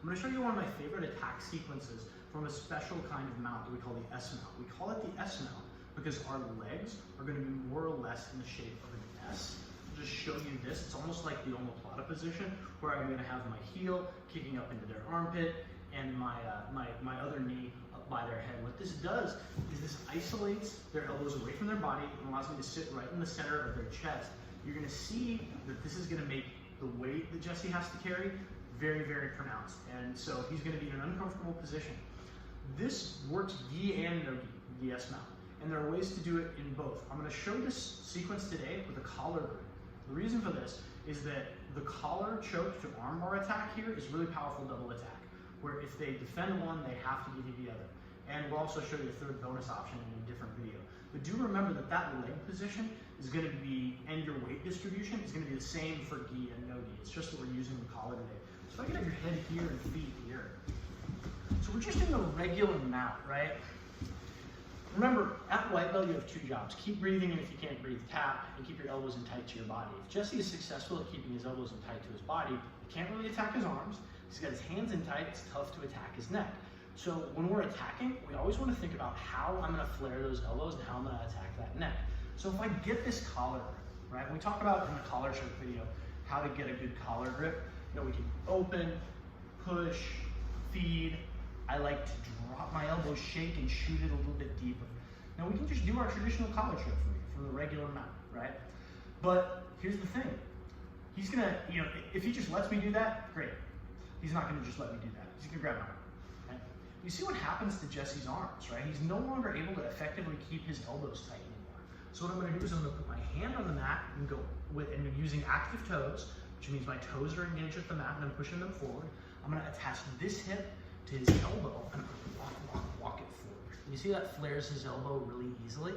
I'm going to show you one of my favorite attack sequences from a special kind of mount that we call the S mount. We call it the S mount because our legs are going to be more or less in the shape of an S. I'll just show you this. It's almost like the omoplata position where I'm going to have my heel kicking up into their armpit and my other knee up by their head. What this does is this isolates their elbows away from their body and allows me to sit right in the center of their chest. You're going to see that this is going to make the weight that Jesse has to carry very, very pronounced. And so he's going to be in an uncomfortable position. This works gi and no gi, the S mount. And there are ways to do it in both. I'm going to show this sequence today with a collar grip. The reason for this is that the collar choke to armbar attack here is really powerful double attack, where if they defend one, they have to give you the other. And we'll also show you a third bonus option in a different video. But do remember that that leg position is going to be, and your weight distribution is going to be the same for gi and no gi. It's just that we're using the collar today. So if I can have your head here and feet here. So we're just in the regular mount, right? Remember, at white belt, you have two jobs. Keep breathing, and if you can't breathe, tap, and keep your elbows in tight to your body. If Jesse is successful at keeping his elbows in tight to his body, he can't really attack his arms. He's got his hands in tight, it's tough to attack his neck. So when we're attacking, we always want to think about how I'm going to flare those elbows and how I'm going to attack that neck. So if I get this collar grip, right? We talk about in the collar choke video how to get a good collar grip. You know, we can open, push, feed. I like to drop my elbow, shake, and shoot it a little bit deeper. Now we can just do our traditional collar choke from the regular mount, right? But here's the thing. He's gonna, you know, if he just lets me do that, great. He's not gonna just let me do that. He's gonna grab my arm. Right? You see what happens to Jesse's arms, right? He's no longer able to effectively keep his elbows tight anymore. So what I'm gonna do is I'm gonna put my hand on the mat and go with, and using active toes, which means my toes are engaged with the mat and I'm pushing them forward. I'm gonna attach this hip to his elbow and I'm gonna walk it forward. You see that flares his elbow really easily?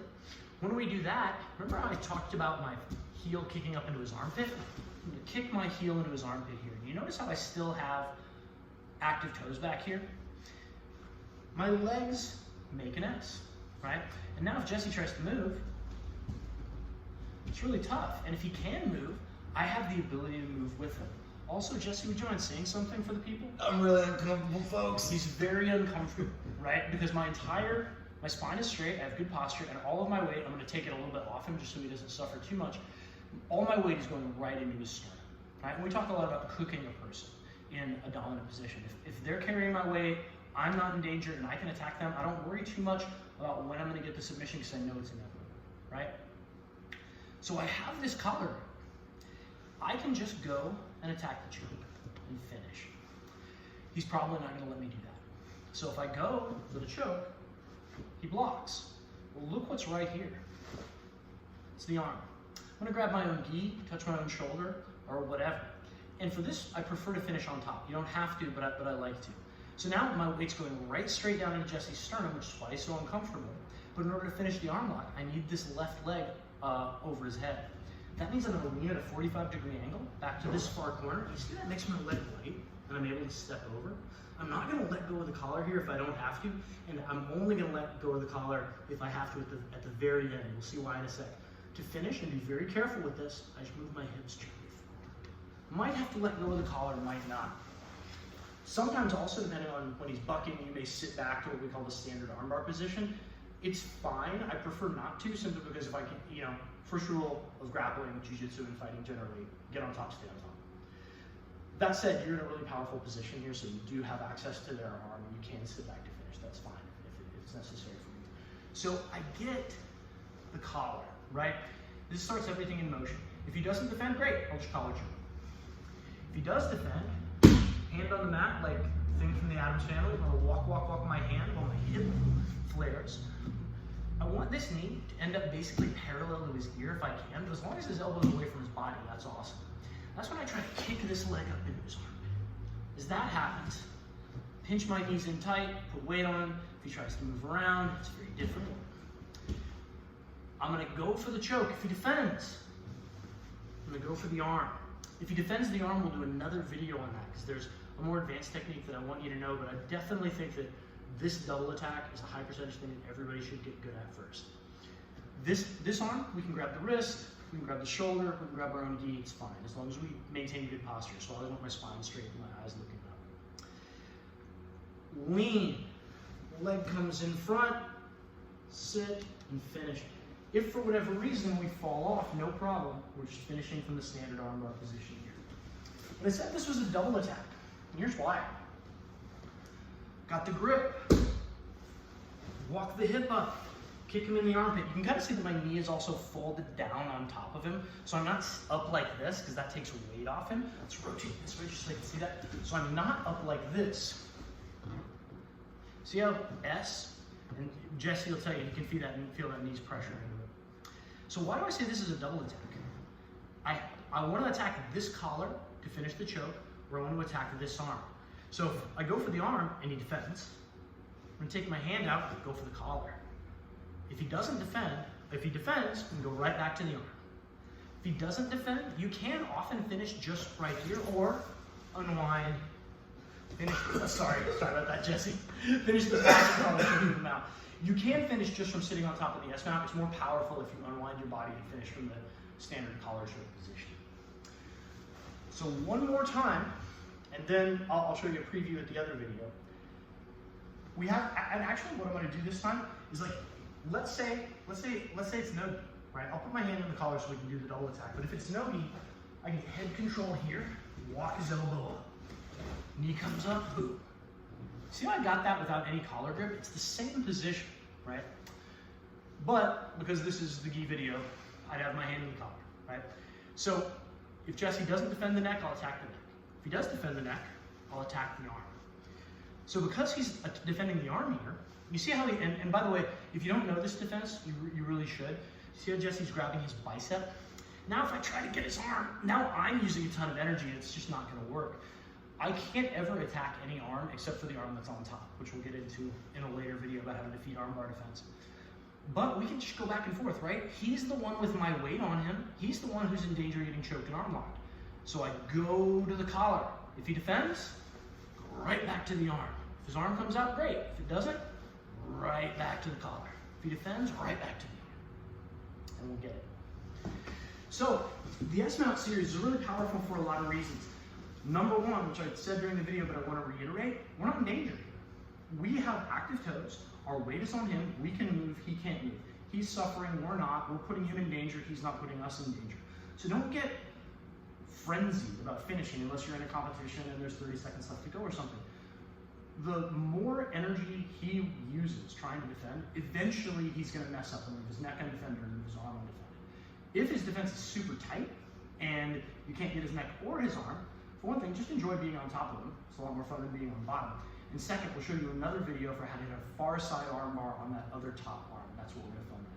When we do that, remember how I talked about my heel kicking up into his armpit? I'm gonna kick my heel into his armpit here. Do you notice how I still have active toes back here? My legs make an S, right? And now if Jesse tries to move, it's really tough. And if he can move, I have the ability to move with him. Also, Jesse, would you mind saying something for the people? I'm really uncomfortable, folks. He's very uncomfortable, right? Because my spine is straight, I have good posture, and all of my weight, I'm gonna take it a little bit off him just so he doesn't suffer too much. All my weight is going right into his sternum, right? And we talk a lot about cooking a person in a dominant position. If they're carrying my weight, I'm not in danger and I can attack them, I don't worry too much about when I'm gonna get the submission because I know it's inevitable, right? So I have this collar. I can just go and attack the choke and finish. He's probably not gonna let me do that. So if I go for the choke, he blocks. Well, look what's right here. It's the arm. I'm gonna grab my own gi, touch my own shoulder, or whatever. And for this, I prefer to finish on top. You don't have to, but I like to. So now my weight's going right straight down into Jesse's sternum, which is why he's so uncomfortable. But in order to finish the arm lock, I need this left leg over his head. That means I'm gonna lean at a 45-degree angle back to this far corner. You see that makes my leg light and I'm able to step over? I'm not gonna let go of the collar here if I don't have to, and I'm only gonna let go of the collar if I have to at the very end. We'll see why in a sec. To finish, and be very careful with this, I just move my hips gently forward. Might have to let go of the collar, might not. Sometimes also, depending on when he's bucking, you may sit back to what we call the standard armbar position. It's fine, I prefer not to, simply because if I can, you know, first rule of grappling, jiu-jitsu, and fighting generally, get on top, stay on top. That said, you're in a really powerful position here, so you do have access to their arm, and you can sit back to finish. That's fine if it's necessary for you. So I get the collar, right? This starts everything in motion. If he doesn't defend, great, I'll just collar choke. If he does defend, hand on the mat, like thing from the Addams Family, I'm gonna walk my hand while my hip flares. I want this knee to end up basically parallel to his ear if I can, but as long as his elbow is away from his body, that's awesome. That's when I try to kick this leg up into his armpit. As that happens, pinch my knees in tight, put weight on him. If he tries to move around, it's very difficult. I'm gonna go for the choke. If he defends, I'm gonna go for the arm. If he defends the arm, we'll do another video on that because there's a more advanced technique that I want you to know, but I definitely think that this double attack is a high percentage thing that everybody should get good at first. This arm, we can grab the wrist, we can grab the shoulder, we can grab our own gi, it's fine, as long as we maintain good posture. So I always want my spine straight and my eyes looking up. lean. Leg comes in front, sit, and finish. If for whatever reason we fall off, no problem. We're just finishing from the standard armbar position here. But I said this was a double attack. And here's why. Got the grip. Walk the hip up. Kick him in the armpit. You can kind of see that my knee is also folded down on top of him. So I'm not up like this because that takes weight off him. Let's rotate this way just so you can see that. So I'm not up like this. See how S? And Jesse will tell you, you can feel that knee's pressure into it. So why do I say this is a double attack? I want to attack this collar to finish the choke, or I want to attack this arm. So if I go for the arm and he defends, I'm going to take my hand out and go for the collar. If he doesn't defend, if he defends, we can go right back to the arm. If he doesn't defend, you can often finish just right here, or unwind. Finish, sorry about that, Jesse. Finish the back and I'll show you the mount. You can finish just from sitting on top of the S mount. It's more powerful if you unwind your body and finish from the standard collar choke position. So one more time, and then I'll show you a preview at the other video. We have, and actually what I'm going to do this time is like, let's say it's no gi, right? I'll put my hand in the collar so we can do the double attack. But if it's no gi, I get head control here, walk his elbow up. Knee comes up, boom. See how I got that without any collar grip? It's the same position, right? But because this is the gi video, I'd have my hand in the collar, right? So if Jesse doesn't defend the neck, I'll attack the neck. If he does defend the neck, I'll attack the arm. So because he's defending the arm here, you see how he, and by the way, if you don't know this defense, you really should. See how Jesse's grabbing his bicep? Now if I try to get his arm, now I'm using a ton of energy and it's just not gonna work. I can't ever attack any arm except for the arm that's on top, which we'll get into in a later video about how to defeat armbar defense. But we can just go back and forth, right? He's the one with my weight on him. He's the one who's in danger of getting choked and arm locked. So I go to the collar. If he defends, go right back to the arm. If his arm comes out, great. If it doesn't, right back to the collar. If he defends, right back to the arm. And we'll get it. So the S-mount series is really powerful for a lot of reasons. Number one, which I said during the video, but I want to reiterate, we're not in danger here. We have active toes, our weight is on him, we can move, he can't move. He's suffering, we're not, we're putting him in danger, he's not putting us in danger. So don't get frenzied about finishing unless you're in a competition and there's 30 seconds left to go or something. The more energy he uses trying to defend, eventually he's going to mess up and leave his neck undefended or leave his arm undefended. If his defense is super tight and you can't get his neck or his arm, for one thing, just enjoy being on top of him. It's a lot more fun than being on the bottom. And second, we'll show you another video for how to hit a far side arm bar on that other top arm. That's what we're going to film next.